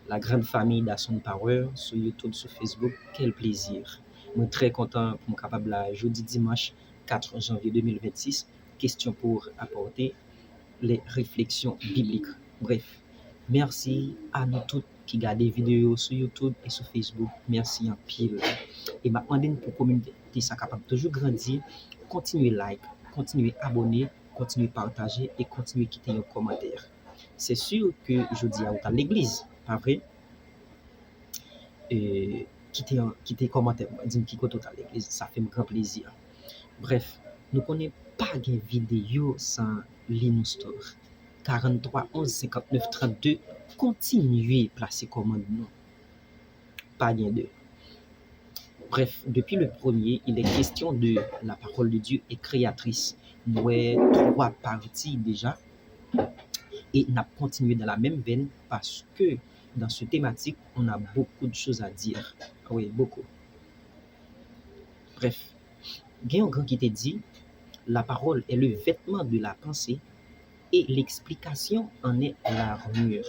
La grande famille d'Asson Power sur YouTube, sur Facebook. Quel plaisir. Je suis très content pour me capable là, jeudi dimanche 4 janvier 2026. Question pour apporter les réflexions bibliques. Bref, merci à nous tous qui regardent des vidéos sur YouTube et sur Facebook. Merci en pile. Et maintenant, pour la communauté, ça capable de toujours grandir. Continuez like, continuez abonner, continuez partager et continuez quitter un commentaire. C'est sûr que je dis à l'église, pas vrai? Quitter commentaire, dire qui côté à l'église, ça fait un grand plaisir. Bref, nous ne connaissons pas de vidéo sans Linux Store. 43 11 59 32, continuez à placer commande non. Pas bien de. Bref, depuis le premier, il est question de la parole de Dieu est créatrice. Nous avons 3 parties déjà. Et on a continué dans la même veine parce que dans ce thématique, on a beaucoup de choses à dire. Oui, beaucoup. Bref, Guillaume Grand qui te dit, la parole est le vêtement de la pensée et l'explication en est l'armure.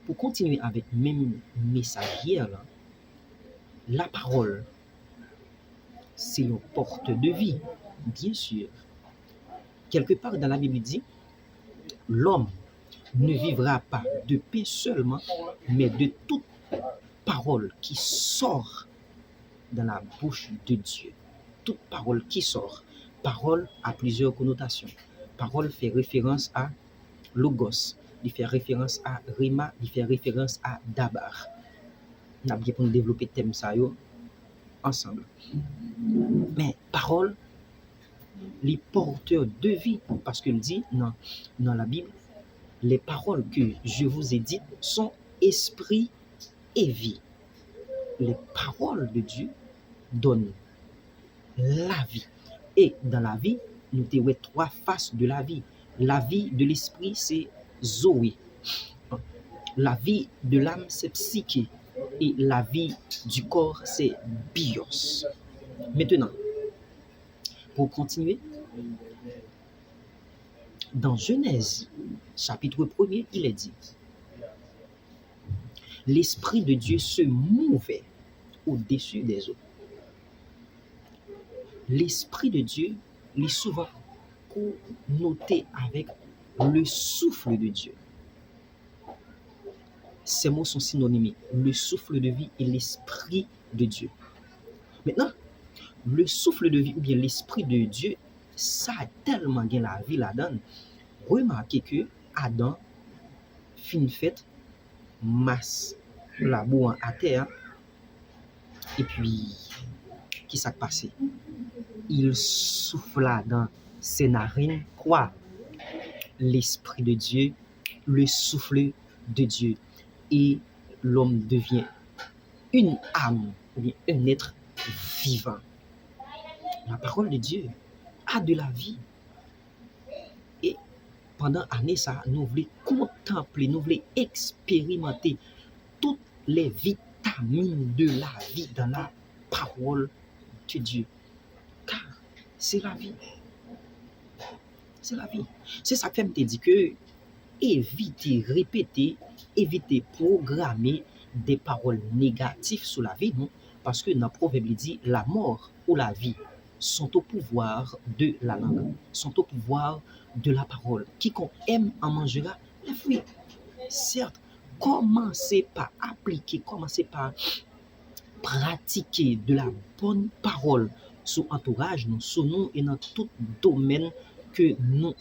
Pour continuer avec le même message hier, là, la parole, c'est une porte de vie, bien sûr. Quelque part dans la Bible, il dit, l'homme ne vivra pas de pain seulement, mais de toute parole qui sort dans la bouche de Dieu. Toute parole qui sort. Parole a plusieurs connotations. Parole fait référence à logos, il fait référence à rima, il fait référence à dabar. On a bien pour nous développer le thème ça ensemble. Mais parole, les porteurs de vie, parce qu'il dit dans la Bible, les paroles que je vous ai dites sont esprit et vie. Les paroles de Dieu donnent la vie. Et dans la vie, nous avons 3 faces de la vie. La vie de l'esprit, c'est Zoé. La vie de l'âme, c'est psyché. Et la vie du corps, c'est bios. Maintenant, pour continuer, dans Genèse, chapitre 1er, il est dit, l'Esprit de Dieu se mouvait au-dessus des eaux. L'Esprit de Dieu est souvent connoté avec le souffle de Dieu. Ces mots sont synonymes. Le souffle de vie et l'Esprit de Dieu. Maintenant, le souffle de vie ou bien l'Esprit de Dieu, ça a tellement bien la vie là-dedans. Remarquez que Adam fin fait masse la boue à terre et puis qui s'est passé? Il souffla dans ses narines quoi? L'Esprit de Dieu, le souffle de Dieu. Et l'homme devient une âme, ou bien un être vivant. La parole de Dieu a de la vie. Et pendant l'année, ça, nous voulons contempler, nous voulons expérimenter toutes les vitamines de la vie dans la parole de Dieu. Car c'est la vie. C'est la vie. C'est ça que me dit que éviter répéter, éviter programmer des paroles négatives sur la vie, non? Parce que dans le proverbe il dit la mort ou la vie sont au pouvoir de la langue, sont au pouvoir de la parole. Quiconque aime en mangera les fruits. Certes, commencez par appliquer, commencez par pratiquer de la bonne parole sur entourage, nous, sur nous et dans tout domaine que nous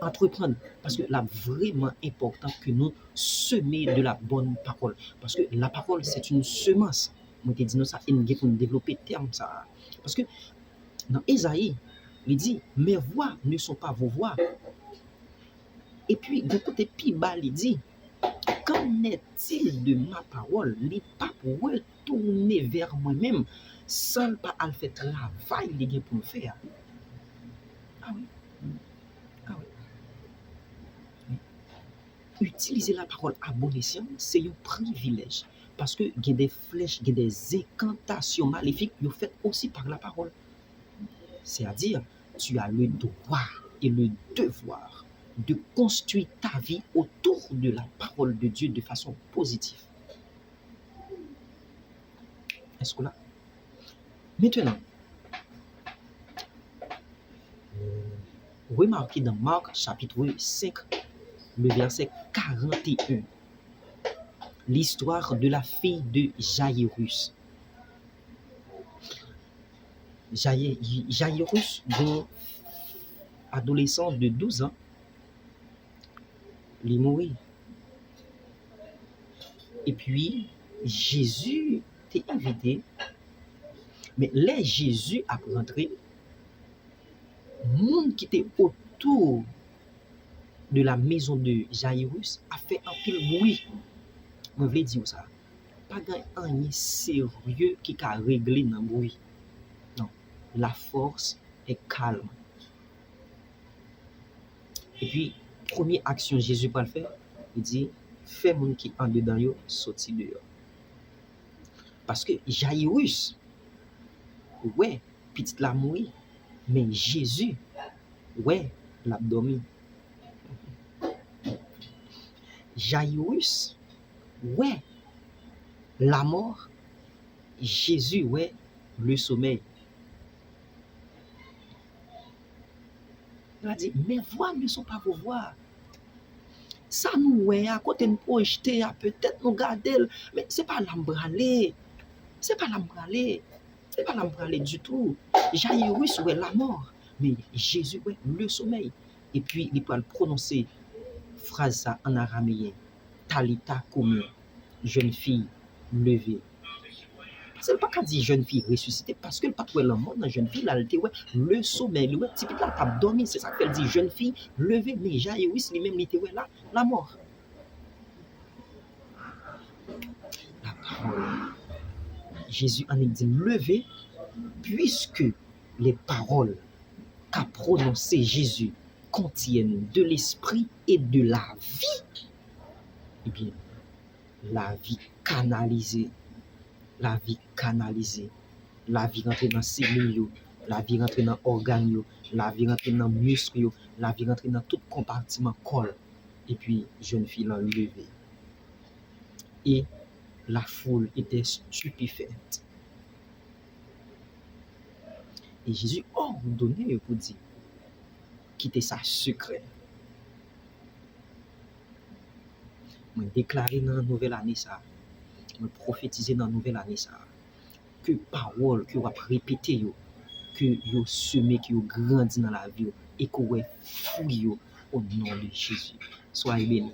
entreprendre. Parce que là, vraiment important que nous semions de la bonne parole. Parce que la parole, c'est une semence. Moi, je dis ça, et nous devons développer le terme ça. Parce que dans Ésaïe, il dit, mes voix ne sont pas vos voix. Et puis, de côté plus bas, il dit, qu'en est-il de ma parole? Il n'est pas pour retourner vers moi-même sans pas à faire travail qu'il pour me faire. Ah oui. Ah oui. Utiliser la parole à bon escient, c'est un privilège. Parce que il y a des flèches, il y a des incantations maléfiques faites aussi par la parole. C'est-à-dire, tu as le droit et le devoir de construire ta vie autour de la parole de Dieu de façon positive. Est-ce que là? Maintenant, remarquez dans Marc chapitre 5, le verset 41, l'histoire de la fille de Jaïrus. Jaïrus, d'un adolescent de 12 ans, il est mort. Et puis, Jésus t'est invité, mais là, Jésus a rentré, le monde qui était autour de la maison de Jaïrus a fait un pile bruit. Je voulais dire ça. Pas rien sérieux qui a réglé dans le bruit. Non, la force est calme. Et puis, première action Jésus va le faire, il dit, fais mon qui en dedans yo sorti dehors. Parce que Jaïrus, ouais, petite la mourir, mais Jésus, ouais, l'a dormi. Jaïrus, ouais, la mort. Jésus, ouais, le sommeil. Il a dit, mes voix ne sont pas vos voix. Ça nous, ouais, à côté de nous projeter, peut-être nous garder, mais ce n'est pas l'embraler. Ce n'est pas l'embraler. Ce n'est pas l'embraler du tout. Jaïrus, ouais, la mort. Mais Jésus, ouais, le sommeil. Et puis, il peut prononcer phrase ça en araméen. Talita koumi, jeune fille, levée. C'est pas qu'à dire jeune fille ressuscitée, parce que le patrouille la mort dans jeune fille, là, le sommeil, le typique là, t'as dormi, c'est ça qu'elle dit, jeune fille, levée, mais Jaïrus, lui-même, il était là, la mort. La parole. Jésus en est dit, levez, puisque les paroles qu'a prononcées Jésus contiennent de l'esprit et de la vie, eh bien, la vie canalisée, la vie rentre dans cellules, la vie rentre dans organes, la vie rentre dans muscles, la vie rentre dans tout compartiment corps. Et puis, jeune fille l'a levée. Et la foule était stupéfaite. Et Jésus ordonnait pour dire, quitter sa secret. Je déclarer dans la nouvelle année ça, je prophétiser dans la nouvelle année ça, que parole que vous répéter, que vous semez, que vous grandissez dans la vie, et que vous fouillez au nom de Jésus. Soyez bénis.